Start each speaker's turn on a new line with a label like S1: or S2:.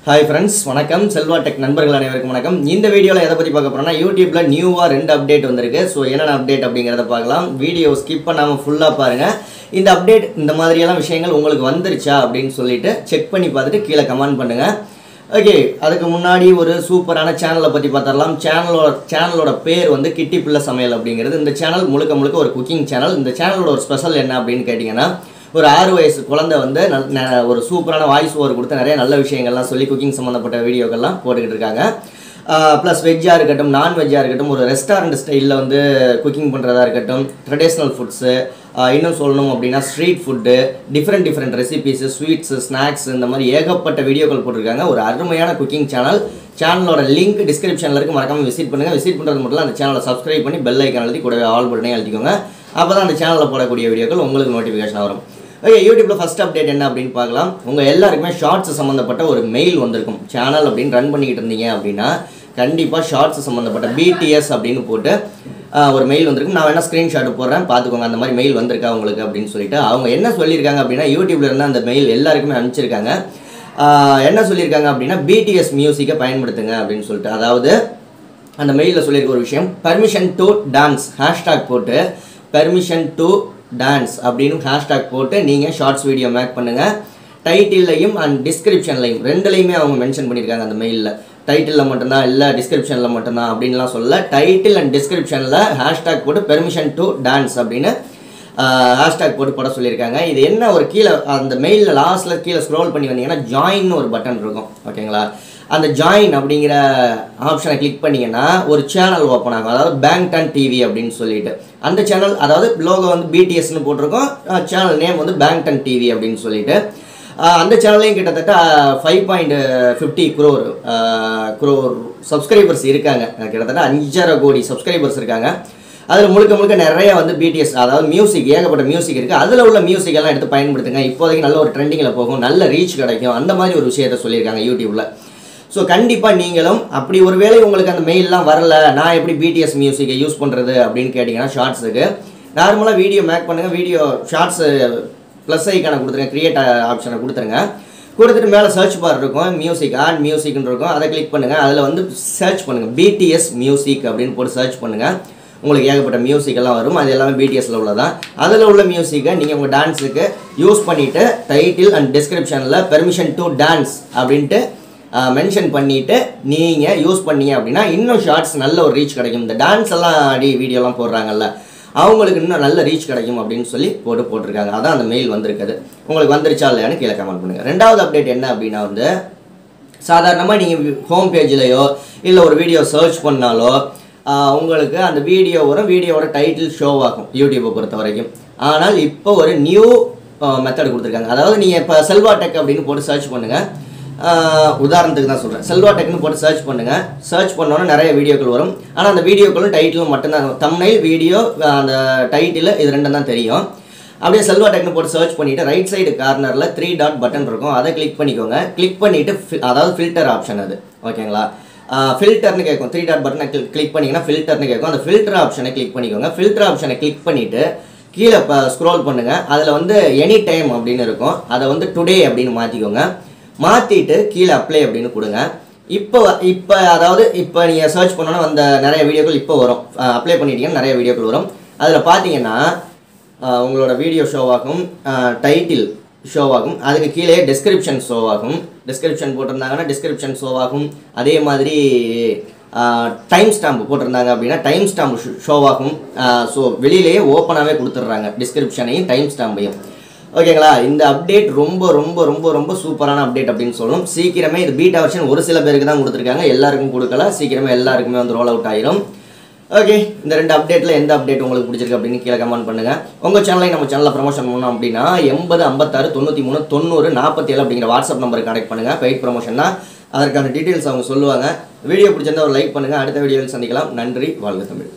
S1: Hi friends, வணக்கம் Selva tech நண்பர்கள் அனைவருக்கும் வணக்கம். இந்த வீடியோல எதை பத்தி பார்க்க போறோம்னா YouTubeல நியூவா 2 அப்டேட் வந்திருக்கு. சோ என்னென்ன அப்டேட் அப்படிங்கறத பார்க்கலாம். வீடியோ ஸ்கிப் பண்ணாம ஃபுல்லா பாருங்க. இந்த அப்டேட் இந்த மாதிரி எல்லாம் விஷயங்கள் உங்களுக்கு வந்துருச்சா அப்படினு சொல்லிட்டு செக் பண்ணி பார்த்துட்டு கீழ கமெண்ட் பண்ணுங்க. ஓகே, அதுக்கு முன்னாடி ஒரு சூப்பரான சேனலை பத்தி பார்த்தறலாம். சேனலோட பேர் வந்து கிட்டி பிள்ளை சமையல் அப்படிங்கிறது. இந்த சேனல் முழுக்க ஒரு குக்கிங் சேனல். இந்த சேனலோட ஒரு ஸ்பெஷல் என்ன அப்படினு கேட்டிங்கனா ஒரு 6 வயசு குழந்தை வந்து ஒரு சூப்பரான வாய்ஸ் ஓவர் கொடுத்து நிறைய நல்ல விஷயங்கள்லாம் சொல்லி குக்கிங் சம்பந்தப்பட்ட வீடியோக்கள்லாம் போட்டுக்கிட்டு இருக்காங்க. ப்ளஸ் வெஜ்ஜாக இருக்கட்டும், நான் வெஜ்ஜாக இருக்கட்டும், ஒரு ரெஸ்டாரண்ட் ஸ்டைலில் வந்து குக்கிங் பண்ணுறதா இருக்கட்டும், ட்ரெடிஷ்னல் ஃபுட்ஸு, இன்னும் சொல்லணும் அப்படின்னா street food, different recipes, sweets, snacks, இந்த மாதிரி ஏகப்பட்ட வீடியோக்கள் போட்டிருக்காங்க. ஒரு அருமையான குக்கிங் சேனல். சேனலோட லிங்க் டிஸ்கிரிப்ஷனில் இருக்குது, மறக்காமல் விசிட் பண்ணுங்கள். விசிட் பண்ணுறது மட்டும் இல்லை, அந்த சேனலை சப்ஸ்கிரைப் பண்ணி பெல் ஐக்கான் எழுதி கூடவே ஆல் பட்டனே எழுதிக்கோங்க. அப்போ தான் அந்த சேனலில் போடக்கூடிய வீடியோக்கள் உங்களுக்கு நோட்டிஃபிகேஷன் வரும். ஓகே, யூடியூப்பில் ஃபஸ்ட் அப்டேட் என்ன அப்படின்னு பார்க்கலாம். உங்கள் எல்லாருக்குமே ஷார்ட்ஸ் சம்மந்தப்பட்ட ஒரு மெயில் வந்திருக்கும். சேனல் அப்படின்னு ரன் பண்ணிக்கிட்டு இருந்தீங்க அப்படின்னா கண்டிப்பாக ஷார்ட்ஸ் சம்மந்தப்பட்ட BTS அப்படின்னு போட்டு ஒரு மெயில் வந்திருக்கும். நான் வேணால் ஸ்க்ரீன்ஷாட் போடுறேன், பார்த்துக்கோங்க அந்த மாதிரி மெயில் வந்திருக்கா உங்களுக்கு அப்படின்னு சொல்லிட்டு. அவங்க என்ன சொல்லியிருக்காங்க அப்படின்னா, யூடியூப்ல இருந்து அந்த மெயில் எல்லாருக்குமே அனுப்பிச்சிருக்காங்க. என்ன சொல்லியிருக்காங்க அப்படின்னா, BTS மியூசிக்கை பயன்படுத்துங்க அப்படின்னு சொல்லிட்டு. அதாவது அந்த மெயிலில் சொல்லியிருக்க ஒரு விஷயம், பர்மிஷன் டு டான்ஸ் ஹேஷ்டாக் போட்டு பெர்மிஷன் டு டான்ஸ் அப்படின்னு ஹேஷ்டாக் போட்டு நீங்கள் ஷார்ட்ஸ் வீடியோ மேக் பண்ணுங்கள். டைட்டில்லையும் அண்ட் டிஸ்கிரிப்ஷன்லையும் ரெண்டுலையுமே அவங்க மென்ஷன் பண்ணியிருக்காங்க அந்த மெயிலில். டைட்டிலில் மட்டும்தான் இல்லை டிஸ்கிரிப்ஷனில் மட்டும்தான் அப்படின்லாம் சொல்லலை. டைட்டில் அண்ட் டிஸ்கிரிப்ஷனில் ஹேஷ்டாக் போட்டு பெர்மிஷன் டு டான்ஸ் அப்படின்னு ஹேஷ்டாக் போட்டு போட சொல்லியிருக்காங்க. இது என்ன ஒரு கீழே அந்த மெயிலில் லாஸ்ட்டில் கீழே ஸ்க்ரோல் பண்ணி வந்தீங்கன்னா ஜாயின்னு ஒரு பட்டன் இருக்கும். ஓகேங்களா, அந்த ஜாயின் அப்படிங்கிற ஆப்ஷனை கிளிக் பண்ணிங்கன்னா ஒரு சேனல் ஓப்பன் ஆகும். அதாவது பேங்டன் டிவி அப்படின்னு சொல்லிட்டு அந்த சேனல், அதாவது லோகோ வந்து BTSன்னு போட்டிருக்கோம், சேனல் நேம் வந்து பேங்டன் டிவி அப்படின்னு சொல்லிட்டு. அந்த சேனல்லையும் கிட்டத்தட்ட 5.50 crore சப்ஸ்கிரைபர்ஸ் இருக்காங்க. கிட்டத்தட்ட 5.5 கோடி சப்ஸ்கிரைபர்ஸ் இருக்காங்க. அதில் முழுக்க நிறைய வந்து BTS, அதாவது மியூசிக், ஏகப்பட்ட மியூசிக் இருக்குது. அதில் உள்ள மியூசிக் எல்லாம் எடுத்து பயன்படுத்துங்க. இப்போதைக்கு நல்ல ஒரு ட்ரெண்டிங்கில் போகும், நல்ல ரீச் கிடைக்கும். அந்த மாதிரி ஒரு விஷயத்தை சொல்லியிருக்காங்க யூடியூப்பில். ஸோ கண்டிப்பாக நீங்களும் அப்படி ஒரு வேளை உங்களுக்கு அந்த மெயிலெலாம் வரல, நான் எப்படி BTS மியூசிக்கை யூஸ் பண்ணுறது அப்படின்னு கேட்டிங்கன்னா, ஷார்ட்ஸுக்கு நார்மலாக வீடியோ மேக் பண்ணுங்கள். வீடியோ ஷார்ட்ஸு ப்ளஸ் ஐக்கானை கொடுத்துருங்க, க்ரியேட் ஆப்ஷனை கொடுத்துருங்க. கொடுத்துட்டு மேலே சர்ச் பார் இருக்கும், மியூசிக் ஆட் மியூசிக்னு இருக்கும், அதை கிளிக் பண்ணுங்கள். அதில் வந்து சர்ச் பண்ணுங்கள் BTS மியூசிக் அப்படின்னு போட்டு சர்ச் பண்ணுங்கள். உங்களுக்கு ஏகப்பட்ட மியூசிக் எல்லாம் வரும். அது எல்லாமே BTSல உள்ளதான். அதில் உள்ள மியூசிக்கை நீங்கள் உங்கள் டான்ஸுக்கு யூஸ் பண்ணிவிட்டு டைட்டில் அண்ட் டிஸ்கிரிப்ஷனில் பெர்மிஷன் டு டான்ஸ் அப்படின்ட்டு மென்ஷன் பண்ணிவிட்டு நீங்கள் யூஸ் பண்ணீங்க அப்படின்னா இன்னும் ஷார்ட்ஸ் நல்ல ஒரு ரீச் கிடைக்கும். இந்த டான்ஸ் எல்லாம் ஆடி வீடியோலாம் போடுறாங்கல்ல, அவங்களுக்கு இன்னும் நல்ல ரீச் கிடைக்கும் அப்படின்னு சொல்லி போட்டிருக்காங்க. அதான் அந்த மெயில் வந்திருக்குது. உங்களுக்கு வந்துருச்சா இல்லையான்னு கீழே கமெண்ட் பண்ணுங்கள். ரெண்டாவது அப்டேட் என்ன அப்படின்னா வந்து, சாதாரணமாக நீங்கள் ஹோம் பேஜ்லேயோ இல்லை ஒரு வீடியோ சர்ச் பண்ணாலோ உங்களுக்கு அந்த வீடியோ வரும், வீடியோவோட டைட்டில் ஷோ ஆகும் யூடியூப்பை பொறுத்த வரைக்கும். ஆனால் இப்போ ஒரு நியூ மெத்தட் கொடுத்துருக்காங்க. அதாவது நீங்கள் இப்போ செல்வா டெக் அப்படின்னு போட்டு சர்ச் பண்ணுங்கள். உதாரணத்துக்கு தான் சொல்கிறேன், செல்வா டெக்னு போட்டு சர்ச் பண்ணுங்கள். சர்ச் பண்ணோன்னா நிறைய வீடியோக்கள் வரும். ஆனால் அந்த வீடியோக்களும் டைட்டிலும் மட்டும்தான், தம்ப்நெயில் வீடியோ அந்த டைட்டில் இது ரெண்டும் தான் தெரியும். அப்படியே செல்வா டெக்னு போட்டு சர்ச் பண்ணிவிட்டு ரைட் சைடு கார்னரில் 3 டாட் பட்டன் இருக்கும், அதை கிளிக் பண்ணிக்கோங்க. கிளிக் பண்ணிவிட்டு அதாவது ஃபில்டர் ஆப்ஷன் அது, ஓகேங்களா, ஃபில்டர்னு கேட்கும். 3 டாட் பட்டனை கிளிக் பண்ணிங்கன்னா ஃபில்டர்னு கேட்கும். அந்த ஃபில்டர் ஆப்ஷனை கிளிக் பண்ணிக்கோங்க. ஃபில்டர் ஆப்ஷனை கிளிக் பண்ணிவிட்டு கீழே ஸ்க்ரோல் பண்ணுங்கள். அதில் வந்து எனி டைம் அப்படின்னு இருக்கும், அதை வந்து டுடே அப்படின்னு மாற்றிக்கோங்க. மாற்றிட்டு கீழே அப்ளை அப்படின்னு கொடுங்க. இப்போ அதாவது இப்போ நீங்கள் சர்ச் பண்ணோன்னா அந்த நிறைய வீடியோக்கள் இப்போ வரும். அப்ளை பண்ணிட்டீங்கன்னா நிறைய வீடியோக்கள் வரும். அதில் பார்த்தீங்கன்னா உங்களோட வீடியோ ஷோவாகும், டைட்டில் ஷோவாகும், அதுக்கு கீழே டிஸ்கிரிப்ஷன் ஷோவாகும். டிஸ்கிரிப்ஷன் போட்டிருந்தாங்கன்னா டிஸ்கிரிப்ஷன் ஷோவாகும். அதே மாதிரி டைம் ஸ்டாம்ப் போட்டிருந்தாங்க அப்படின்னா டைம் ஸ்டாம்ப் ஷோவாகும். ஸோ வெளியிலேயே ஓப்பனாகவே கொடுத்துட்றாங்க டிஸ்கிரிப்ஷனையும் டைம் ஸ்டாம்பையும். ஓகேங்களா, இந்த அப்டேட் ரொம்ப சூப்பரான அப்டேட் அப்படின்னு சொல்லணும். சீக்கிரமே இது பீட்டா வெர்ஷன் ஒரு சில பேருக்கு தான் கொடுத்துருக்காங்க, எல்லாருக்கும் கொடுக்கல. சீக்கிரமே எல்லாருக்குமே வந்து ரோல் அவுட் ஆயிரும். ஓகே, இந்த 2 அப்டேட்டில் எந்த அப்டேட் உங்களுக்கு பிடிச்சிருக்கு அப்படின்னு கீழே கமெண்ட் பண்ணுங்கள். உங்கள் சேனலையும் நம்ம சேனலில் ப்ரமோஷன் பண்ணோம் அப்படின்னா 80 56 93 90 47 அப்படிங்கிற வாட்ஸ்அப் நம்பருக்கு கனெக்ட் பண்ணுங்கள். பெய்ட் ப்ரமோஷன்னா அதற்கான டீட்டெயில்ஸ் அவங்க சொல்லுவாங்க. வீடியோ பிடிச்சிருந்தா ஒரு லைக் பண்ணுங்கள். அடுத்த வீடியோவில் சந்திக்கலாம். நன்றி, வாழ்க தமிழ்.